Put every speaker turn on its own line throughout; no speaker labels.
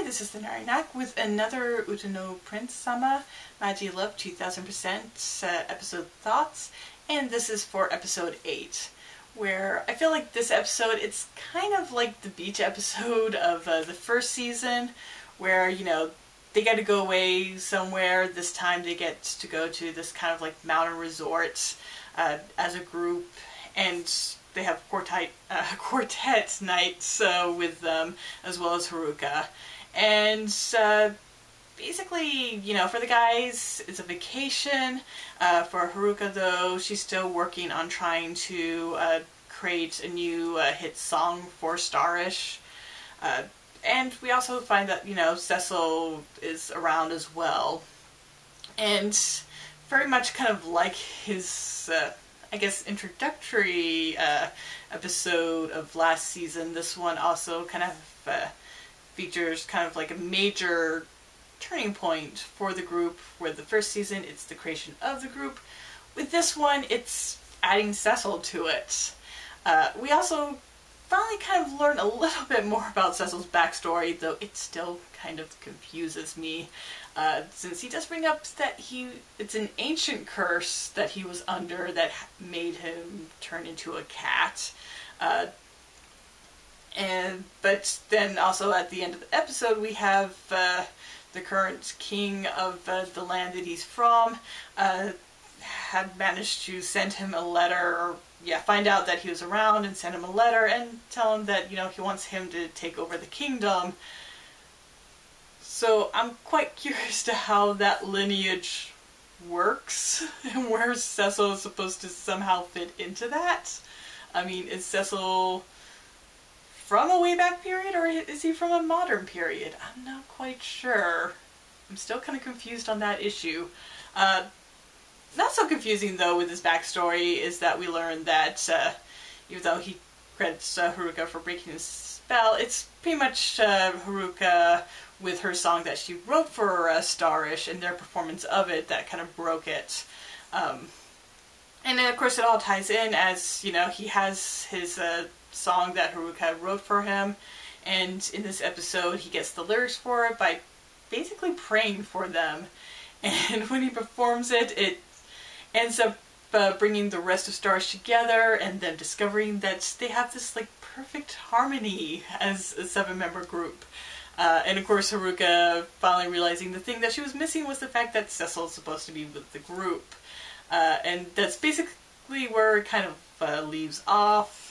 this is the Narinak with another Utano Prince Sama Maji Love 2000% episode thoughts, and this is for episode 8, where I feel like this episode, it's kind of like the beach episode of the first season, where, you know, they get to go away somewhere. This time they get to go to this kind of like mountain resort as a group, and they have quartet night with them, as well as Haruka. And basically, you know, for the guys, it's a vacation. For Haruka, though, she's still working on trying to create a new hit song for Starish. And we also find that, you know, Sessle is around as well. And very much kind of like his, I guess, introductory episode of last season, this one also kind of features kind of like a major turning point for the group, where the first season it's the creation of the group. With this one, it's adding Sessle to it. We also finally kind of learn a little bit more about Cecil's backstory, though it still kind of confuses me, since he does bring up that it's an ancient curse that he was under that made him turn into a cat. But then also at the end of the episode we have the current king of the land that he's from had managed to send him a letter, or find out that he was around and send him a letter and tell him that, you know, he wants him to take over the kingdom. So I'm quite curious to how that lineage works and where Cecil is supposed to somehow fit into that. I mean, is Cecil from a way back period, or is he from a modern period? I'm not quite sure. I'm still kind of confused on that issue. Not so confusing, though, with his backstory is that we learn that even though he credits Haruka for breaking his spell, it's pretty much Haruka with her song that she wrote for Starish and their performance of it that kind of broke it. And then, of course, it all ties in as, you know, he has his song that Haruka wrote for him, and in this episode he gets the lyrics for it by basically praying for them. And when he performs it, it ends up bringing the rest of Starish together, and then discovering that they have this like perfect harmony as a 7-member group. And of course Haruka finally realizing the thing that she was missing was the fact that Cecil is supposed to be with the group. And that's basically where it kind of leaves off.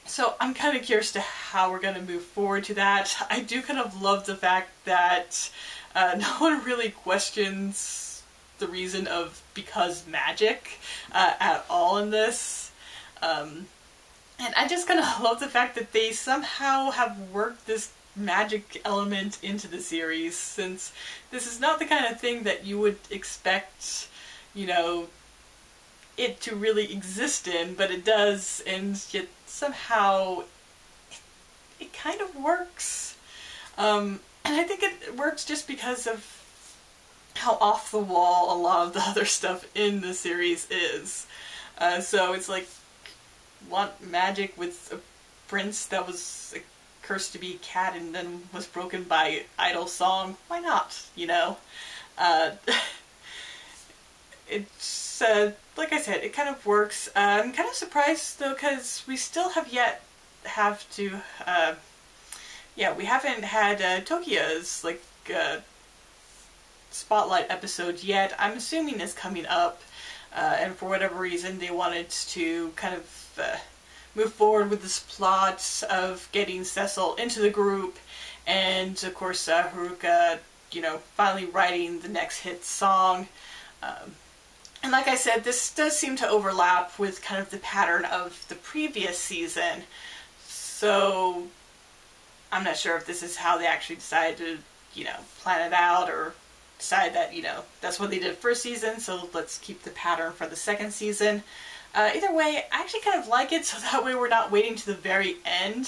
So I'm kind of curious to how we're going to move forward to that. I do kind of love the fact that no one really questions the reason of because magic at all in this. And I just kind of love the fact that they somehow have worked this magic element into the series, since this is not the kind of thing that you would expect, you know, it to really exist in, but it does, and yet somehow it kind of works. And I think it works just because of how off the wall a lot of the other stuff in the series is. So it's like, want magic with a prince that was cursed to be a cat and then was broken by idol song? Why not, you know? It's, like I said, it kind of works. I'm kind of surprised, though, because we still have to, we haven't had Tokia's, like, spotlight episode yet. I'm assuming it's coming up, and for whatever reason they wanted to kind of move forward with this plot of getting Cecil into the group, and of course Haruka, you know, finally writing the next hit song. And like I said, this does seem to overlap with kind of the pattern of the previous season, so I'm not sure if this is how they actually decided to, you know, plan it out, or decide that, you know, that's what they did first season, so let's keep the pattern for the second season. Either way, I actually kind of like it, so that way we're not waiting to the very end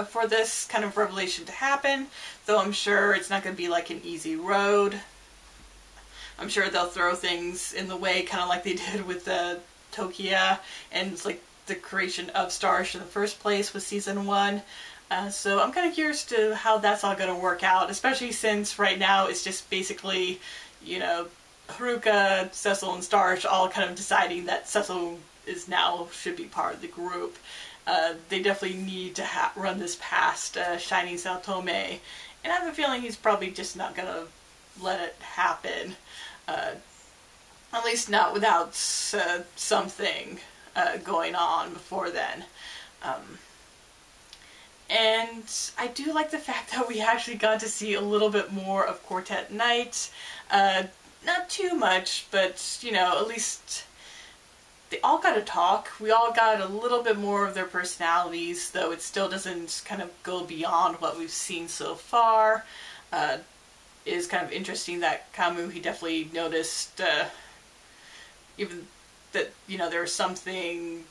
for this kind of revelation to happen, though I'm sure it's not going to be like an easy road. I'm sure they'll throw things in the way, kind of like they did with Tokia and like the creation of Starish in the first place with season 1. So I'm kind of curious to how that's all going to work out, especially since right now it's just basically, you know, Haruka, Cecil, and Starch all kind of deciding that Cecil is now should be part of the group. They definitely need to run this past Shining Saotome, and I have a feeling he's probably just not going to let it happen. At least not without something going on before then. And I do like the fact that we actually got to see a little bit more of Quartet Night. Not too much, but, you know, at least they all got to talk. We all got a little bit more of their personalities, though it still doesn't kind of go beyond what we've seen so far. It is kind of interesting that Kamu, he definitely noticed even that, you know, there was something,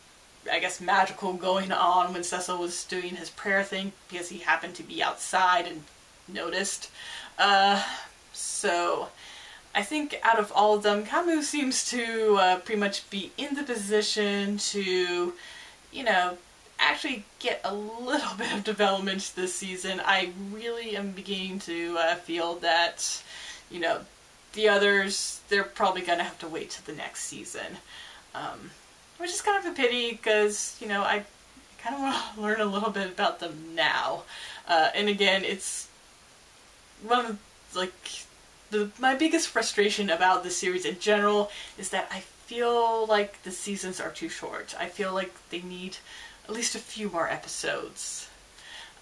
I guess, magical going on when Sessle was doing his prayer thing, because he happened to be outside and noticed. So I think out of all of them, Kamu seems to pretty much be in the position to, you know, actually get a little bit of development this season. I really am beginning to feel that, you know, the others, they're probably going to have to wait till the next season. Which is kind of a pity, because, you know, I kind of want to learn a little bit about them now. And again, it's one of, like, my biggest frustration about the series in general is that I feel like the seasons are too short. I feel like they need at least a few more episodes.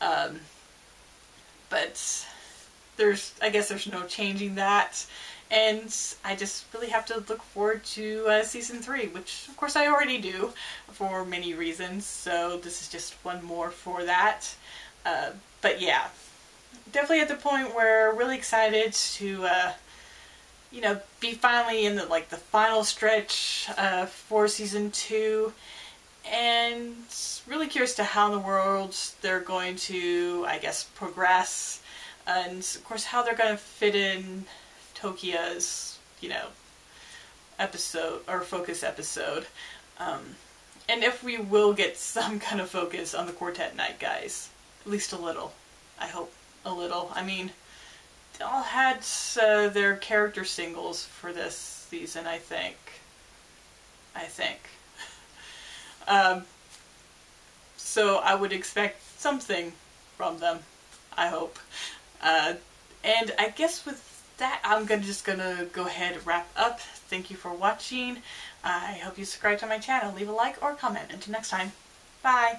But I guess there's no changing that. And I just really have to look forward to season 3, which of course I already do for many reasons, so this is just one more for that. But yeah, definitely at the point where really excited to, you know, be finally in the final stretch for season 2, and really curious to how in the world they're going to, I guess, progress, and of course how they're going to fit in Tokia's, you know, episode or focus episode, and if we will get some kind of focus on the Quartet Night guys, at least a little. I hope a little. I mean, they all had their character singles for this season, I think. So I would expect something from them, I hope. And I guess with that, I'm just gonna go ahead and wrap up. Thank you for watching. I hope you subscribe to my channel, leave a like or comment. Until next time, bye!